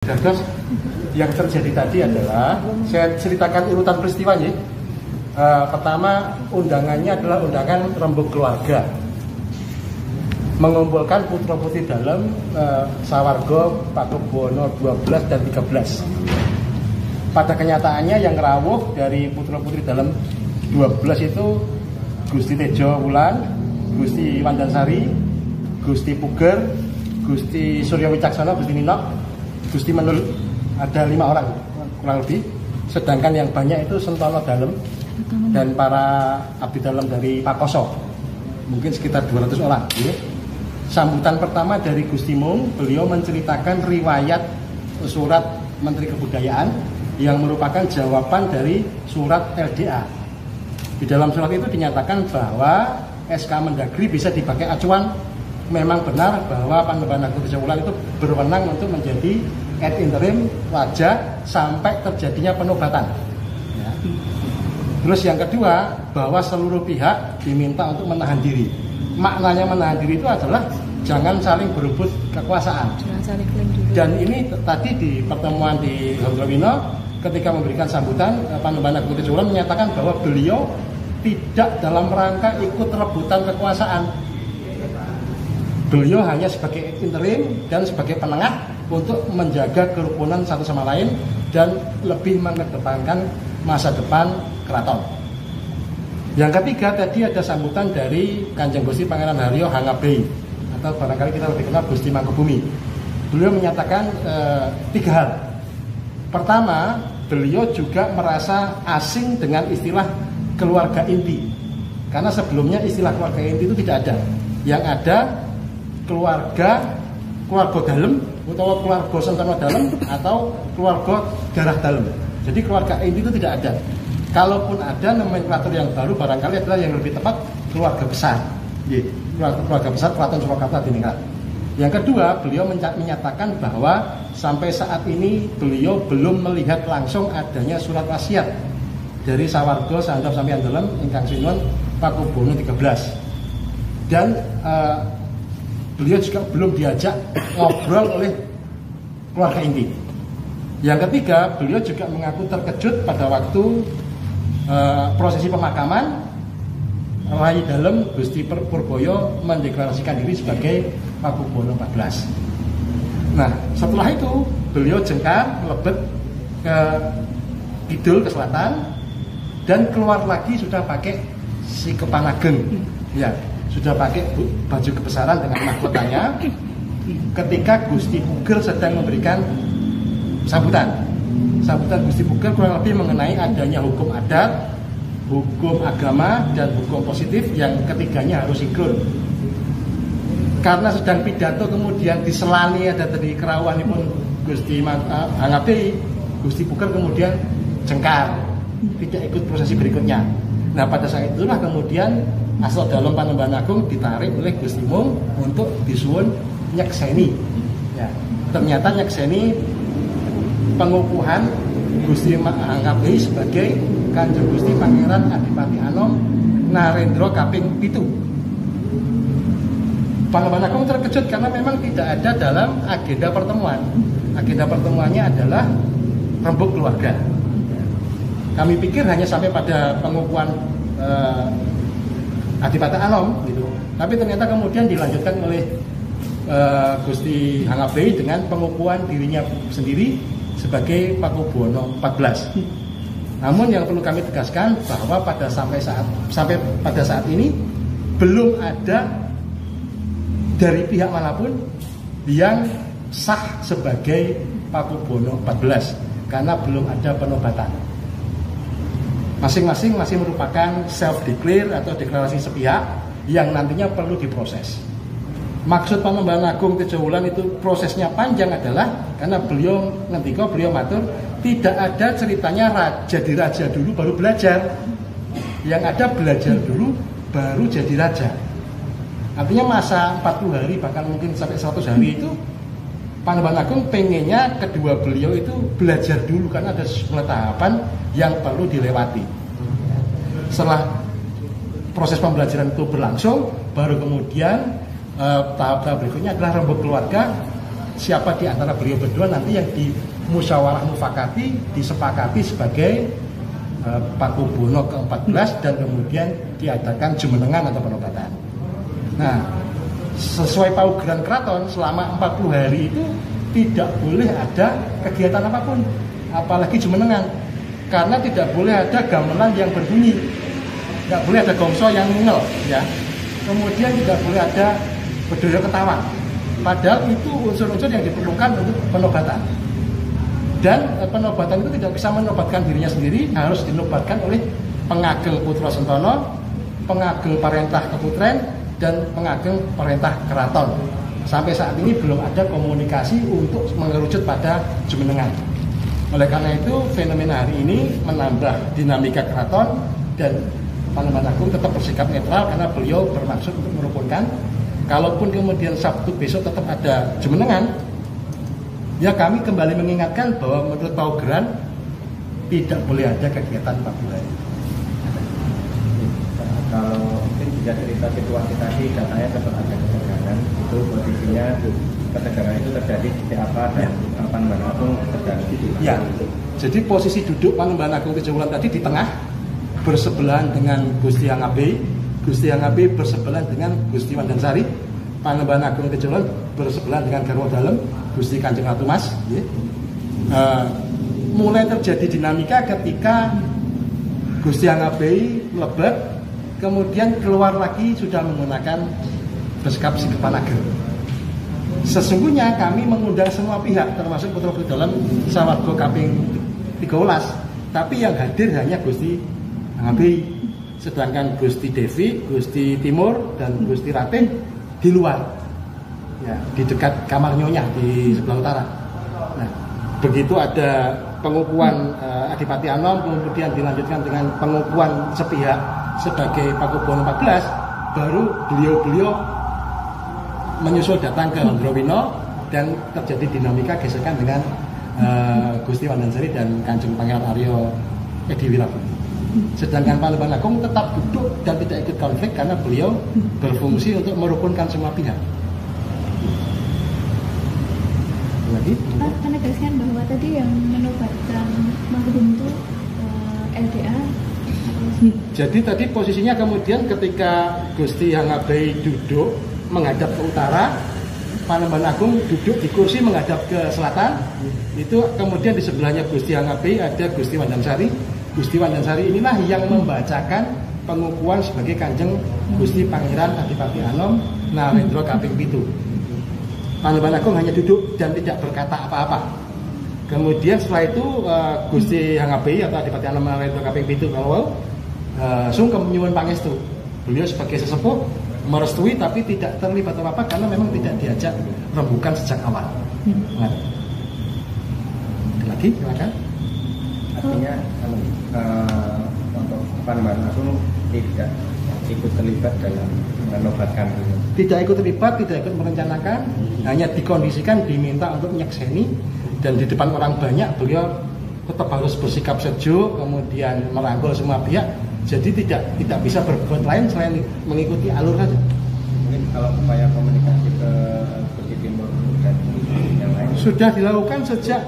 Gagas, yang terjadi tadi adalah saya ceritakan urutan peristiwanya. Pertama, undangannya adalah undangan rembuk keluarga, mengumpulkan putra-putri dalam Sawarga Pakubuwono 12 dan 13. Pada kenyataannya yang rawuh dari putra-putri dalam 12 itu Gusti Tejo Wulan, Gusti Wandansari, Gusti Puger, Gusti Surya Wicaksono, Gusti Ninok, Gusti Menul, ada 5 orang kurang lebih. Sedangkan yang banyak itu Sentono Dalem dan para abdi dalam dari Pakoso, mungkin sekitar 200 orang. Sambutan pertama dari Gusti Mung, beliau menceritakan riwayat surat Menteri Kebudayaan yang merupakan jawaban dari surat LDA. Di dalam surat itu dinyatakan bahwa SK Mendagri bisa dipakai acuan. Memang benar bahwa Panembahan Agung Tejo Wulan itu berwenang untuk menjadi ad interim wajah sampai terjadinya penobatan. Ya. Terus yang kedua, bahwa seluruh pihak diminta untuk menahan diri. Maknanya menahan diri itu adalah jangan saling berebut kekuasaan. Dan ini tadi di pertemuan di Hondrowino ketika memberikan sambutan, Panembahan Agung Tejo Wulan menyatakan bahwa beliau tidak dalam rangka ikut rebutan kekuasaan. Beliau hanya sebagai interim dan sebagai penengah untuk menjaga kerukunan satu sama lain dan lebih mengedepankan masa depan keraton. Yang ketiga tadi ada sambutan dari Kanjeng Gusti Pangeran Haryo Hangabei, atau barangkali kita lebih kenal Gusti Mangkubumi. Beliau menyatakan 3 hal. Pertama, beliau juga merasa asing dengan istilah keluarga inti, karena sebelumnya istilah keluarga inti itu tidak ada. Yang ada keluarga dalam atau keluarga Sentono Dalem atau keluarga darah dalem. Jadi keluarga inti itu tidak ada. Kalaupun ada, nomenklatur yang baru barangkali adalah yang lebih tepat keluarga besar. Keluarga besar Keraton Surakarta Diningrat. Yang kedua, beliau menyatakan bahwa sampai saat ini beliau belum melihat langsung adanya surat wasiat dari Sawarga Sandap Sampeyan Dalem ingkang sinuwun Pakubuwono 13. Dan beliau juga belum diajak ngobrol oleh keluarga inti. Yang ketiga, beliau juga mengaku terkejut pada waktu prosesi pemakaman Rai Dalem Gusti Purboyo mendeklarasikan diri sebagai Pakubuwono 14. Nah, setelah itu beliau jengkar melebet ke kidul, ke selatan, dan keluar lagi sudah pakai si kepanageng. Ya, sudah pakai baju kebesaran dengan mahkotanya ketika Gusti Puger sedang memberikan sambutan. Sambutan Gusti Puger kurang lebih mengenai adanya hukum adat, hukum agama, dan hukum positif yang ketiganya harus sinkron. Karena sedang pidato kemudian diselani ada tadi kerawanipun pun Gusti Hangabei, Gusti Puger kemudian jengkar, tidak ikut prosesi berikutnya. Nah, pada saat itulah kemudian asal dalam Panembahan Agung ditarik oleh Gusti Mung untuk disuwun nyekseni. Ya, ternyata nyekseni pengukuhan Gusti Hangabei sebagai Kanjeng Gusti Pangeran Adipati Anom Narendra kaping 7. Panembahan Agung terkejut karena memang tidak ada dalam agenda pertemuan. Agenda pertemuannya adalah rembuk keluarga. Kami pikir hanya sampai pada pengukuhan Adipati Anom gitu. Tapi ternyata kemudian dilanjutkan oleh Gusti Hangabei dengan pengukuhan dirinya sendiri sebagai Pakubuwono 14. Namun yang perlu kami tegaskan bahwa sampai pada saat ini belum ada dari pihak manapun yang sah sebagai Pakubuwono 14 karena belum ada penobatan. Masing-masing masih merupakan self-declare atau deklarasi sepihak yang nantinya perlu diproses. Maksud Panembahan Agung Tejo Wulan itu prosesnya panjang adalah karena beliau matur tidak ada ceritanya jadi raja dulu baru belajar. Yang ada belajar dulu baru jadi raja. Artinya masa 40 hari bahkan mungkin sampai 100 hari itu Panembahan Agung pengennya kedua beliau itu belajar dulu karena ada sejumlah tahapan yang perlu dilewati. Setelah proses pembelajaran itu berlangsung, baru kemudian tahap-tahap berikutnya adalah rembuk keluarga siapa di antara beliau berdua nanti yang di musyawarah mufakati disepakati sebagai Pakubono ke-14 dan kemudian diadakan jumenengan atau penobatan. Nah, sesuai paugeran keraton selama 40 hari itu tidak boleh ada kegiatan apapun, apalagi jumenengan, karena tidak boleh ada gamelan yang berbunyi, tidak boleh ada gongso yang ngel, ya. Kemudian tidak boleh ada bedoyo ketawa. Padahal itu unsur-unsur yang diperlukan untuk penobatan. Dan penobatan itu tidak bisa menobatkan dirinya sendiri, harus dinobatkan oleh pengageng Putra Sentono, pengageng Parentah Keputren, dan pengageng Parentah Keraton. Sampai saat ini belum ada komunikasi untuk mengerucut pada jumenengan. Oleh karena itu, fenomena hari ini menambah dinamika keraton, dan Panembahan Agung tetap bersikap netral karena beliau bermaksud untuk merukunkan. Kalaupun kemudian Sabtu besok tetap ada jumenengan, ya kami kembali mengingatkan bahwa menurut paugeran tidak boleh ada kegiatan 40 hari. Kalau mungkin bisa cerita situasi tadi, katanya sempat ada ketegangan, itu posisinya ketegangan itu terjadi di apa dan Panembahan Agung terjadi di mana? Ya, jadi posisi duduk Panembahan Agung Tejowulan tadi di tengah, bersebelahan dengan Gusti Hyang Abe. Gusti Hyang Abe bersebelahan dengan Gusti Wandansari. Panembahan Agung Tejowulan bersebelahan dengan Garwa Dalem Gusti Kanjeng Ratu Mas. Mulai terjadi dinamika ketika Gusti Hyang Abe melebat, kemudian keluar lagi sudah menggunakan beskap Sigepanager. Sesungguhnya kami mengundang semua pihak, termasuk Putra-Putri Dalem Sawarga kaping 13, tapi yang hadir hanya Gusti Hyang Abe. Sedangkan Gusti Devi, Gusti Timur, dan Gusti Ratih di luar, ya, di dekat kamar nyonya di sebelah utara. Nah, begitu ada pengukuhan Adipati Anom, kemudian dilanjutkan dengan pengukuhan sepihak sebagai Pakubono 14, baru beliau-beliau menyusul datang ke Hondrowino dan terjadi dinamika gesekan dengan Gusti Wandansari dan Kanjeng Pangeran Aryo Edi Wirabudi. Sedangkan Panembahan Agung tetap duduk dan tidak ikut konflik karena beliau berfungsi untuk merukunkan semua pihak. Lagi? Pak, menegaskan bahwa tadi yang menobatkan Mahrum itu LDA. Jadi tadi posisinya kemudian ketika Gusti Hyang Abe duduk menghadap ke utara, Panembahan Agung duduk di kursi menghadap ke selatan. Itu kemudian di sebelahnya Gusti Hyang Abe ada Gusti Wandansari. Gusti Wandansari inilah yang membacakan pengukuhan sebagai Kanjeng Gusti Pangeran Adipati Anom Narendra kaping 7. Panembahan Agung hanya duduk dan tidak berkata apa-apa. Kemudian setelah itu Gusti Hyang Abe atau Adipati Anom Narendra kaping 7 kalau sungkem nyuwun pangestu. Beliau sebagai sesepuh merestui tapi tidak terlibat apa-apa karena memang tidak diajak rembukan sejak awal. Nah. Lagi, silakan. Artinya untuk Panembahan Agung tidak ikut terlibat dalam menobatkan itu. Tidak ikut terlibat, tidak ikut merencanakan, hanya dikondisikan diminta untuk nyekseni, dan di depan orang banyak beliau tetap harus bersikap sejuk, kemudian merangkul semua pihak. Jadi tidak bisa berbuat lain selain mengikuti alur saja. Mungkin kalau upaya komunikasi ke Gusti Timur dan yang lain sudah dilakukan sejak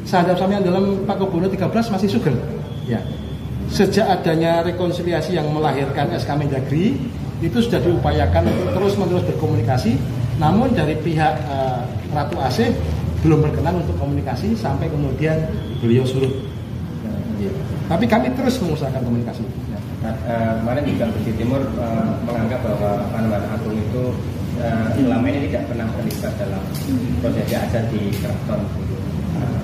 Sahadap Sampeyan dalam Pakubono 13 masih sugeng. Ya. Sejak adanya rekonsiliasi yang melahirkan SK Mendagri, itu sudah diupayakan untuk terus-menerus berkomunikasi. Namun dari pihak Ratu Asih belum berkenan untuk komunikasi sampai kemudian beliau surut. Ya. Tapi kami terus mengusahakan komunikasi. Kemarin juga Gusti Timur menganggap bahwa Panembahan Agung itu selama ini tidak pernah terlibat dalam prosesi adat di keraton.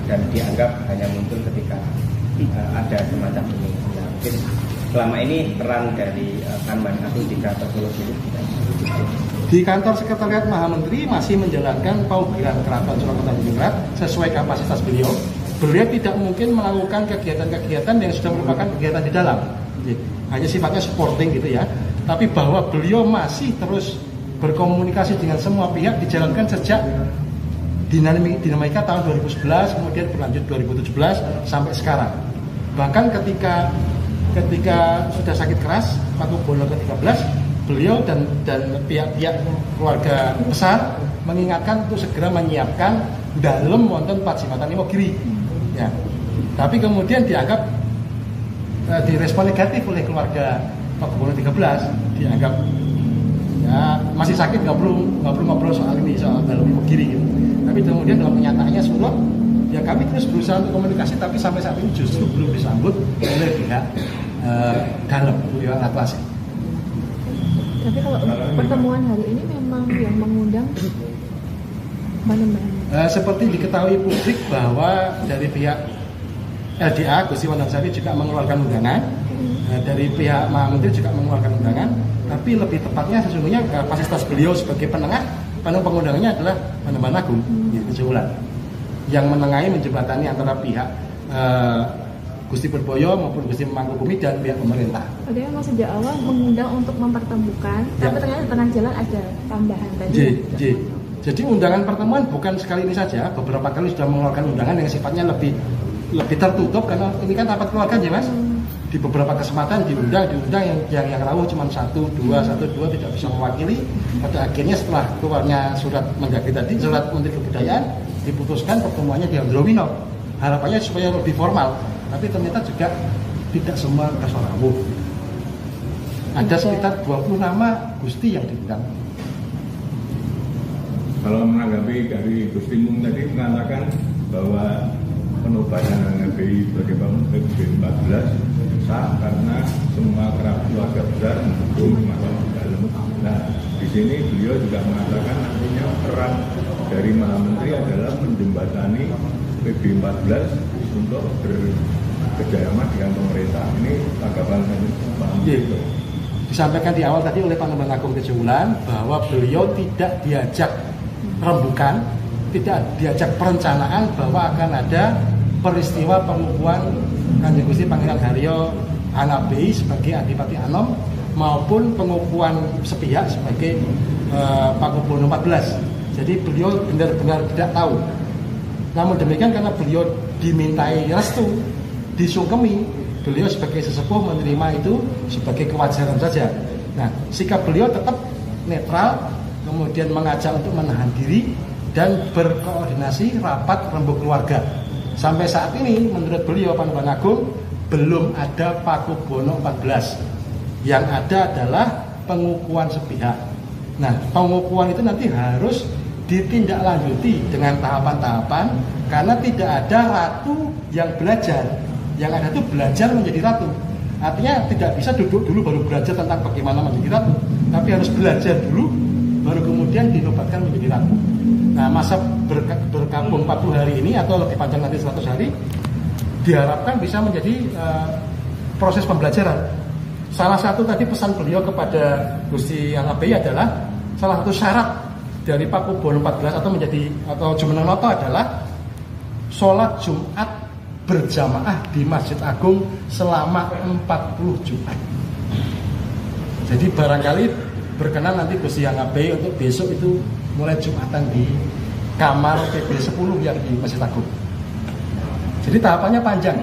Dan dianggap hanya muncul ketika ada semacam ini. Ya, mungkin selama ini peran dari Panembahan Agung di Keraton Solo itu di kantor Sekretariat Mahamenteri masih menjalankan paugeran Keraton Surakarta Hadiningrat sesuai kapasitas beliau. Beliau tidak mungkin melakukan kegiatan-kegiatan yang sudah merupakan kegiatan di dalam, hanya sifatnya supporting gitu ya. Tapi bahwa beliau masih terus berkomunikasi dengan semua pihak dijalankan sejak dinamika tahun 2011, kemudian berlanjut 2017 sampai sekarang. Bahkan ketika sudah sakit keras Pakubono ke-13, beliau dan pihak-pihak keluarga besar mengingatkan untuk segera menyiapkan dalem wonten Pajimatan Imogiri. Ya. Tapi kemudian dianggap direspon negatif oleh keluarga Pakubono 13, dianggap ya masih sakit, nggak perlu ngobrol soal ini, soal dalem Imogiri gitu. Tapi kemudian dalam kenyataannya surut, ya kami terus berusaha untuk komunikasi, tapi sampai saat ini justru belum disambut oleh pihak dalem pihak Atlas. Tapi kalau pertemuan hari ini memang yang mengundang mana-mana? Seperti diketahui publik bahwa dari pihak LDA Gusti Wandansari juga mengeluarkan undangan, dari pihak Menteri juga mengeluarkan undangan, tapi lebih tepatnya sesungguhnya kapasitas beliau sebagai penengah, pengundangannya adalah Panembahan Agung, Kejauhan, yang menengahi menjembatani antara pihak Gusti Purboyo maupun Gusti Mangkubumi dan pihak pemerintah. Oke, memang sejak awal mengundang untuk mempertemukan, tapi ternyata di tengah jalan ada tambahan tadi. Jadi undangan pertemuan bukan sekali ini saja, beberapa kali sudah mengeluarkan undangan yang sifatnya lebih tertutup, karena ini kan rapat keluarga ya Mas. Di beberapa kesempatan diundang yang rawuh cuma 1, 2 tidak bisa mewakili. Pada akhirnya setelah keluarnya surat Mendagri tadi, surat Menteri Kebudayaan, diputuskan pertemuannya di Androwino. Harapannya supaya lebih formal. Tapi ternyata juga tidak semua rawuh. Ada sekitar 20 nama Gusti yang diundang. Kalau menanggapi dari Gusti Mung tadi mengatakan bahwa penobatan HBI sebagai bangun PB14 sah karena semua keluarga besar mendukung masalah dalam. Nah, di sini beliau juga mengatakan nantinya peran dari Maha Menteri adalah menjembatani PB14 untuk berkerjasama dengan pemerintah. Ini tanggapan Pak Menteri. Disampaikan di awal tadi oleh Panembahan Agung Kejauhan bahwa beliau tidak diajak rembukan, tidak diajak perencanaan bahwa akan ada peristiwa pengukuhan Kanjeng Gusti Pangeran Haryo HBI sebagai Adipati Anom maupun pengukuhan sepihak sebagai Pakubono 14. Jadi beliau benar-benar tidak tahu. Namun demikian karena beliau dimintai restu, disungkemi, beliau sebagai sesepuh menerima itu sebagai kewajaran saja. Nah, sikap beliau tetap netral, kemudian mengajak untuk menahan diri dan berkoordinasi rapat rembuk keluarga. Sampai saat ini menurut beliau Panembahan Agung belum ada Pakubono 14. Yang ada adalah pengukuhan sepihak. Nah, pengukuhan itu nanti harus ditindaklanjuti dengan tahapan-tahapan karena tidak ada ratu yang belajar. Yang ada itu belajar menjadi ratu. Artinya tidak bisa duduk dulu baru belajar tentang bagaimana menjadi ratu, tapi harus belajar dulu baru kemudian dinobatkan menjadi ratu. Nah, masa berkabung 40 hari ini atau lebih panjang nanti 100 hari diharapkan bisa menjadi proses pembelajaran. Salah satu tadi pesan beliau kepada Gusti HBI adalah salah satu syarat dari Pakubono 14 atau Jumenenoto adalah sholat Jumat berjamaah di Masjid Agung selama 40 Jumat. Jadi barangkali berkenan nanti Gusti HBI untuk besok itu mulai Jumatan di kamar PB 10 yang di Masjid Agung. Jadi tahapannya panjang.